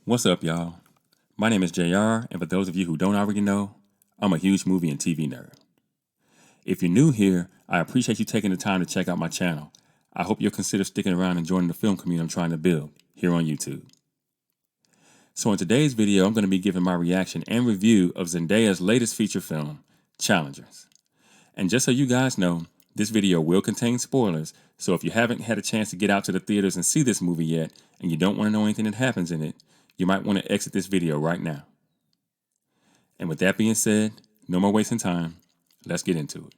What's up, y'all? My name is JR, and for those of you who don't already know, I'm a huge movie and TV nerd. If you're new here, I appreciate you taking the time to check out my channel. I hope you'll consider sticking around and joining the film community I'm trying to build here on YouTube. So in today's video, I'm going to be giving my reaction and review of Zendaya's latest feature film, Challengers. And just so you guys know, this video will contain spoilers, so if you haven't had a chance to get out to the theaters and see this movie yet, and you don't want to know anything that happens in it, you might want to exit this video right now. And with that being said, no more wasting time, let's get into it.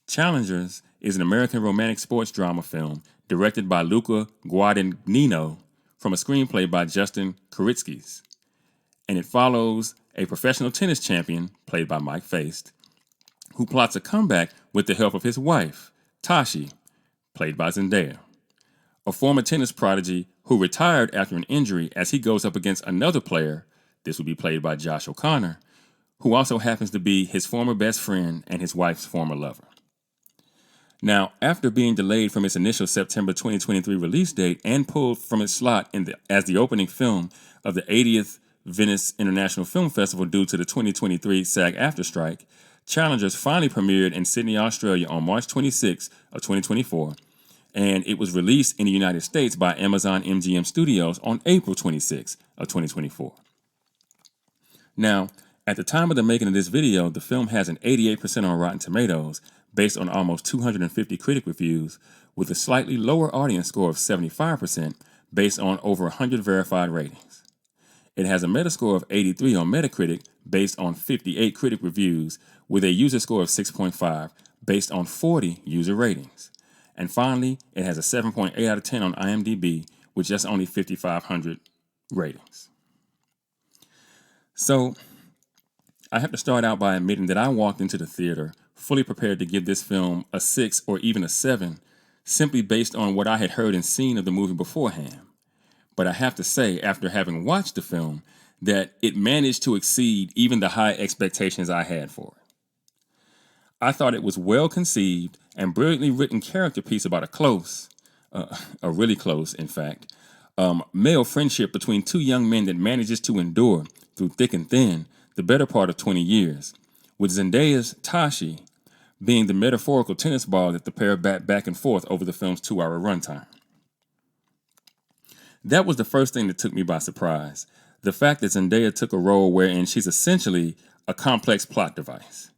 Challengers is an American romantic sports drama film directed by Luca Guadagnino from a screenplay by Justin Kuritzkis. And it follows a professional tennis champion, played by Mike Faist, who plots a comeback with the help of his wife, Tashi, played by Zendaya, a former tennis prodigy who retired after an injury as he goes up against another player, this would be played by Josh O'Connor, who also happens to be his former best friend and his wife's former lover. Now, after being delayed from its initial September 2023 release date and pulled from its slot as the opening film of the 80th Venice International Film Festival due to the 2023 SAG-AFTRA strike, Challengers finally premiered in Sydney, Australia on March 26 of 2024, and it was released in the United States by Amazon MGM Studios on April 26 of 2024. Now, at the time of the making of this video, the film has an 88% on Rotten Tomatoes, based on almost 250 critic reviews, with a slightly lower audience score of 75%, based on over 100 verified ratings. It has a Metascore of 83 on Metacritic, based on 58 critic reviews, with a user score of 6.5, based on 40 user ratings. And finally, it has a 7.8 out of 10 on IMDb, with just only 5,500 ratings. So, I have to start out by admitting that I walked into the theater fully prepared to give this film a 6 or even a 7, simply based on what I had heard and seen of the movie beforehand. But I have to say, after having watched the film, that it managed to exceed even the high expectations I had for it. I thought it was well conceived and brilliantly written character piece about a really close, in fact, male friendship between two young men that manages to endure, through thick and thin, the better part of 20 years, with Zendaya's Tashi being the metaphorical tennis ball that the pair bat back and forth over the film's 2-hour runtime. That was the first thing that took me by surprise, the fact that Zendaya took a role wherein she's essentially a complex plot device.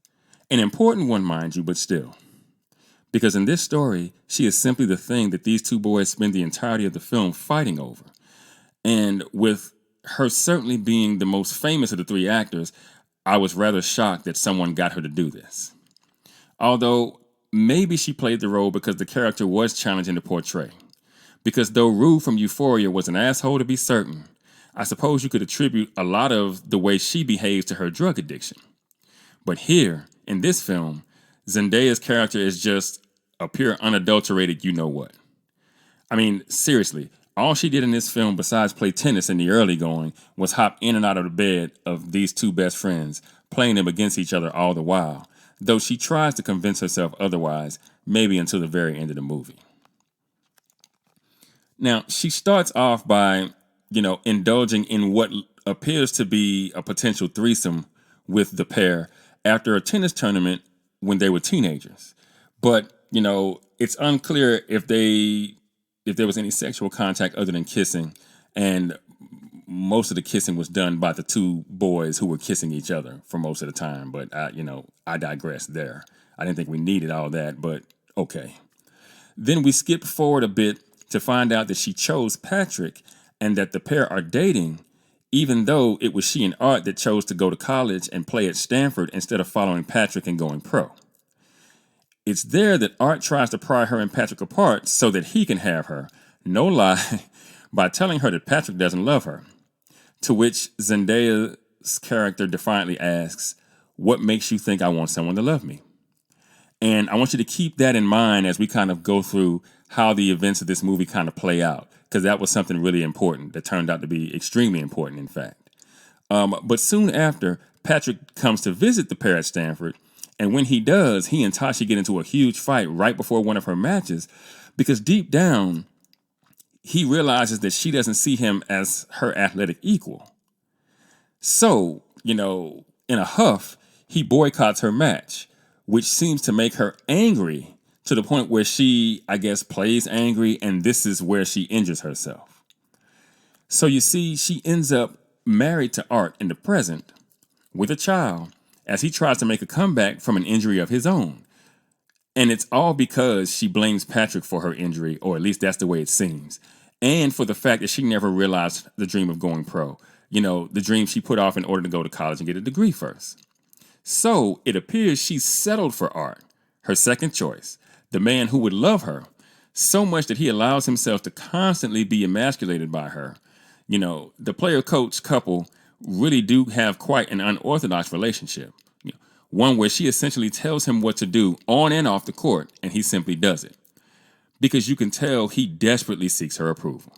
An important one, mind you, but still. Because in this story, she is simply the thing that these two boys spend the entirety of the film fighting over. And with her certainly being the most famous of the three actors, I was rather shocked that someone got her to do this. Although, maybe she played the role because the character was challenging to portray. Because though Rue from Euphoria was an asshole to be certain, I suppose you could attribute a lot of the way she behaves to her drug addiction. But here, in this film, Zendaya's character is just a pure unadulterated you-know-what. I mean, seriously, all she did in this film besides play tennis in the early going was hop in and out of the bed of these two best friends, playing them against each other all the while, though she tries to convince herself otherwise, maybe until the very end of the movie. Now, she starts off by, indulging in what appears to be a potential threesome with the pair after a tennis tournament when they were teenagers. But, it's unclear if there was any sexual contact other than kissing, and most of the kissing was done by the two boys who were kissing each other for most of the time. But, I digress there. I didn't think we needed all that, but okay. Then we skip forward a bit to find out that she chose Patrick and that the pair are dating, even though it was she and Art that chose to go to college and play at Stanford instead of following Patrick and going pro. It's there that Art tries to pry her and Patrick apart so that he can have her, no lie, by telling her that Patrick doesn't love her. To which Zendaya's character defiantly asks, "What makes you think I want someone to love me?" And I want you to keep that in mind as we kind of go through how the events of this movie kind of play out, because that was something really important that turned out to be extremely important, in fact. But soon after, Patrick comes to visit the pair at Stanford, and when he does, he and Tashi get into a huge fight right before one of her matches, because deep down, he realizes that she doesn't see him as her athletic equal. So, in a huff, he boycotts her match, which seems to make her angry to the point where she, I guess, plays angry, and this is where she injures herself. So you see, she ends up married to Art in the present with a child as he tries to make a comeback from an injury of his own. And it's all because she blames Patrick for her injury, or at least that's the way it seems. And for the fact that she never realized the dream of going pro. The dream she put off in order to go to college and get a degree first. So it appears she settled for Art, her second choice, the man who would love her, so much that he allows himself to constantly be emasculated by her. The player-coach couple really do have quite an unorthodox relationship. One where she essentially tells him what to do on and off the court, and he simply does it. Because you can tell he desperately seeks her approval.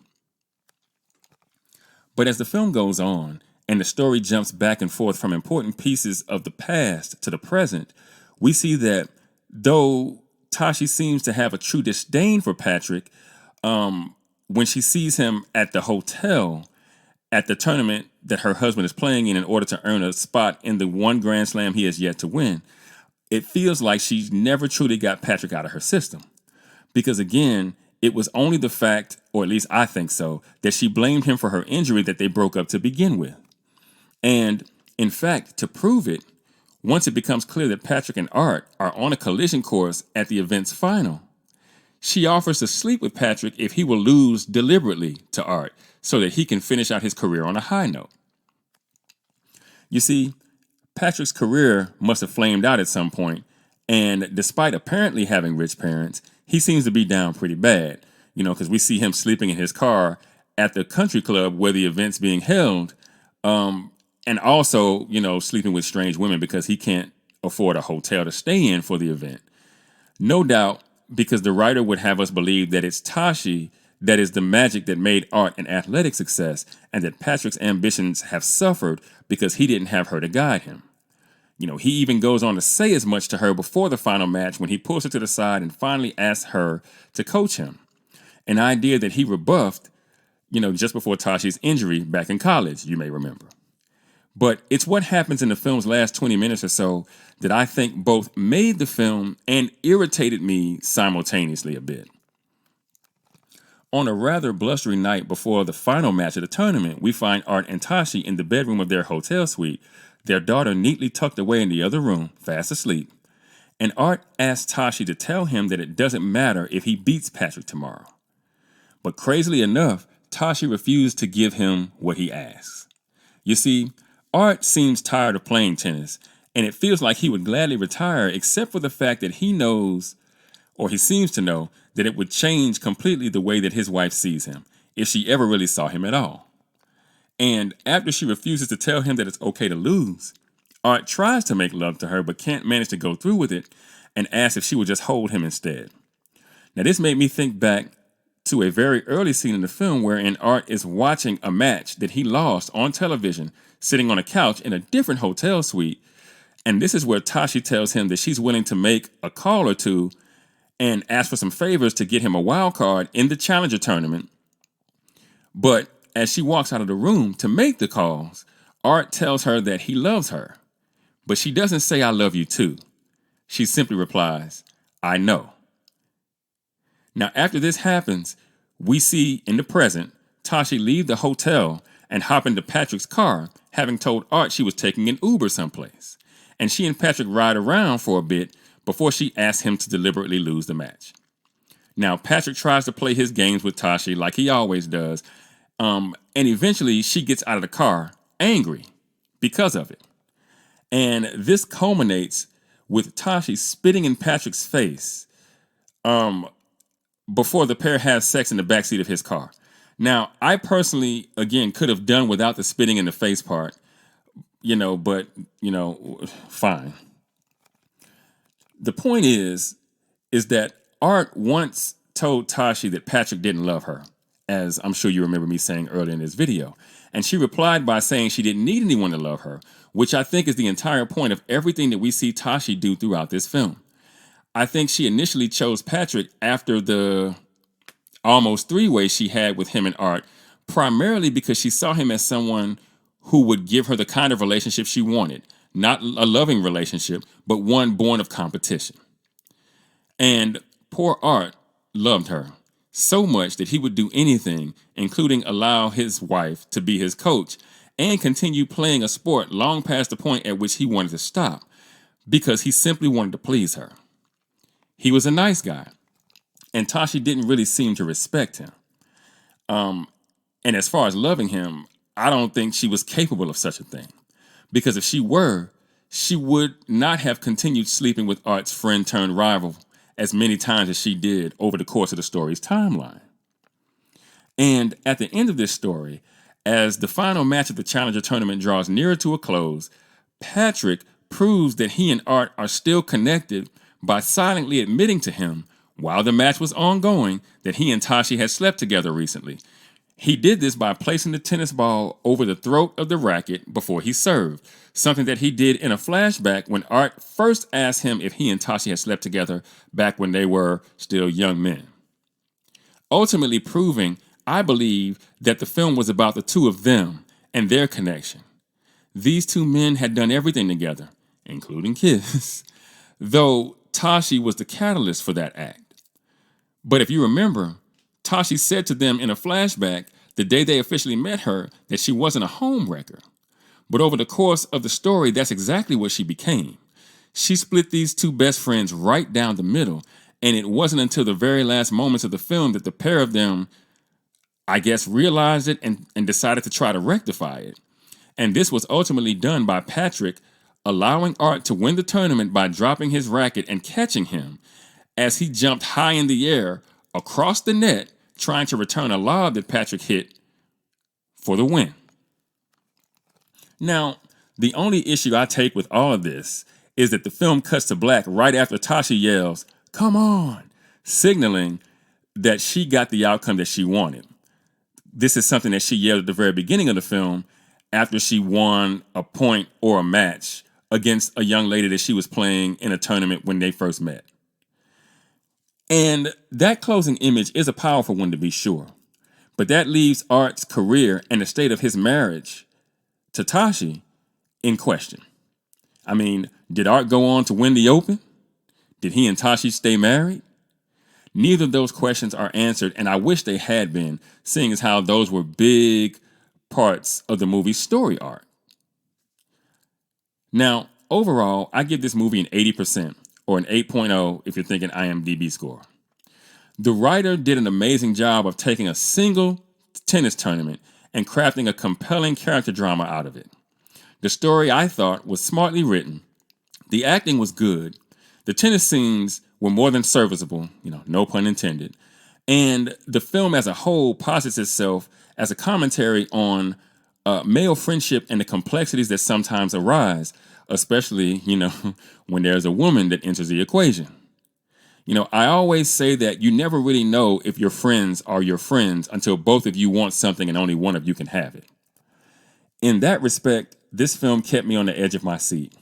But as the film goes on, and the story jumps back and forth from important pieces of the past to the present, we see that though Tashi seems to have a true disdain for Patrick, when she sees him at the hotel at the tournament that her husband is playing in order to earn a spot in the one Grand Slam he has yet to win, it feels like she's never truly got Patrick out of her system. Because again, it was only the fact, or at least I think so, that she blamed him for her injury that they broke up to begin with. And in fact, to prove it, once it becomes clear that Patrick and Art are on a collision course at the event's final, she offers to sleep with Patrick if he will lose deliberately to Art so that he can finish out his career on a high note. You see, Patrick's career must have flamed out at some point, and despite apparently having rich parents, he seems to be down pretty bad, because we see him sleeping in his car at the country club where the event's being held, and also, sleeping with strange women because he can't afford a hotel to stay in for the event. No doubt because the writer would have us believe that it's Tashi that is the magic that made Art an athletic success, and that Patrick's ambitions have suffered because he didn't have her to guide him. He even goes on to say as much to her before the final match when he pulls her to the side and finally asks her to coach him. An idea that he rebuffed, just before Tashi's injury back in college, you may remember. But it's what happens in the film's last 20 minutes or so that I think both made the film and irritated me simultaneously a bit. On a rather blustery night before the final match of the tournament, we find Art and Tashi in the bedroom of their hotel suite, their daughter neatly tucked away in the other room, fast asleep. And Art asks Tashi to tell him that it doesn't matter if he beats Patrick tomorrow. But crazily enough, Tashi refused to give him what he asks. You see, Art seems tired of playing tennis, and it feels like he would gladly retire except for the fact that he knows, or he seems to know, that it would change completely the way that his wife sees him, if she ever really saw him at all. And after she refuses to tell him that it's okay to lose, Art tries to make love to her but can't manage to go through with it and asks if she would just hold him instead. Now this made me think back to a very early scene in the film wherein Art is watching a match that he lost on television, sitting on a couch in a different hotel suite. And this is where Tashi tells him that she's willing to make a call or two and ask for some favors to get him a wild card in the Challenger tournament. But as she walks out of the room to make the calls, Art tells her that he loves her. But she doesn't say, "I love you too." She simply replies, "I know." Now, after this happens, we see in the present Tashi leave the hotel and hop into Patrick's car, having told Art she was taking an Uber someplace. And she and Patrick ride around for a bit before she asks him to deliberately lose the match. Now, Patrick tries to play his games with Tashi like he always does, and eventually she gets out of the car angry because of it. And this culminates with Tashi spitting in Patrick's face before the pair has sex in the backseat of his car. Now, I personally, again, could have done without the spitting in the face part, but, fine. The point is that Art once told Tashi that Patrick didn't love her, as I'm sure you remember me saying earlier in this video. And she replied by saying she didn't need anyone to love her, which I think is the entire point of everything that we see Tashi do throughout this film. I think she initially chose Patrick after the almost three-way she had with him and Art, primarily because she saw him as someone who would give her the kind of relationship she wanted. Not a loving relationship, but one born of competition. And poor Art loved her so much that he would do anything, including allow his wife to be his coach and continue playing a sport long past the point at which he wanted to stop, because he simply wanted to please her. He was a nice guy, and Tashi didn't really seem to respect him. And as far as loving him, I don't think she was capable of such a thing. Because if she were, she would not have continued sleeping with Art's friend turned rival as many times as she did over the course of the story's timeline. And at the end of this story, as the final match of the Challenger tournament draws nearer to a close, Patrick proves that he and Art are still connected by silently admitting to him, while the match was ongoing, that he and Tashi had slept together recently. He did this by placing the tennis ball over the throat of the racket before he served, something that he did in a flashback when Art first asked him if he and Tashi had slept together back when they were still young men. Ultimately proving, I believe, that the film was about the two of them and their connection. These two men had done everything together, including kiss, though Tashi was the catalyst for that act. But if you remember, Tashi said to them in a flashback the day they officially met her that she wasn't a homewrecker. But over the course of the story, that's exactly what she became. She split these two best friends right down the middle, and it wasn't until the very last moments of the film that the pair of them, I guess, realized it and decided to try to rectify it. And this was ultimately done by Patrick allowing Art to win the tournament by dropping his racket and catching him as he jumped high in the air across the net, trying to return a lob that Patrick hit for the win. Now, the only issue I take with all of this is that the film cuts to black right after Tashi yells, "Come on," signaling that she got the outcome that she wanted. This is something that she yelled at the very beginning of the film after she won a point or a match against a young lady that she was playing in a tournament when they first met. And that closing image is a powerful one, to be sure. But that leaves Art's career and the state of his marriage to Tashi in question. I mean, did Art go on to win the Open? Did he and Tashi stay married? Neither of those questions are answered, and I wish they had been, seeing as how those were big parts of the movie's story arc. Now, overall, I give this movie an 80%, or an 8.0 if you're thinking IMDb score. The writer did an amazing job of taking a single tennis tournament and crafting a compelling character drama out of it. The story, I thought, was smartly written. The acting was good. The tennis scenes were more than serviceable, no pun intended. And the film as a whole posits itself as a commentary on male friendship and the complexities that sometimes arise, especially, when there's a woman that enters the equation. I always say that you never really know if your friends are your friends until both of you want something and only one of you can have it. In that respect, this film kept me on the edge of my seat.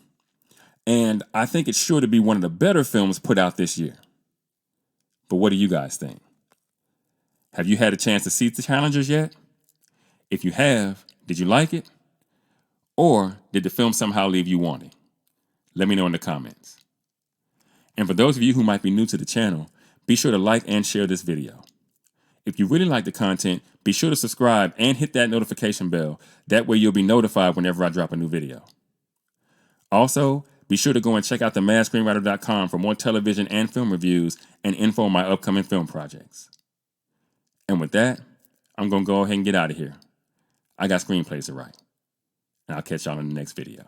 And I think it's sure to be one of the better films put out this year. But what do you guys think? Have you had a chance to see The Challengers yet? If you have, did you like it? Or did the film somehow leave you wanting? Let me know in the comments. And for those of you who might be new to the channel, be sure to like and share this video. If you really like the content, be sure to subscribe and hit that notification bell. That way you'll be notified whenever I drop a new video. Also, be sure to go and check out themadscreenwriter.com for more television and film reviews and info on my upcoming film projects. And with that, I'm going to go ahead and get out of here. I got screenplays to write. And I'll catch y'all in the next video.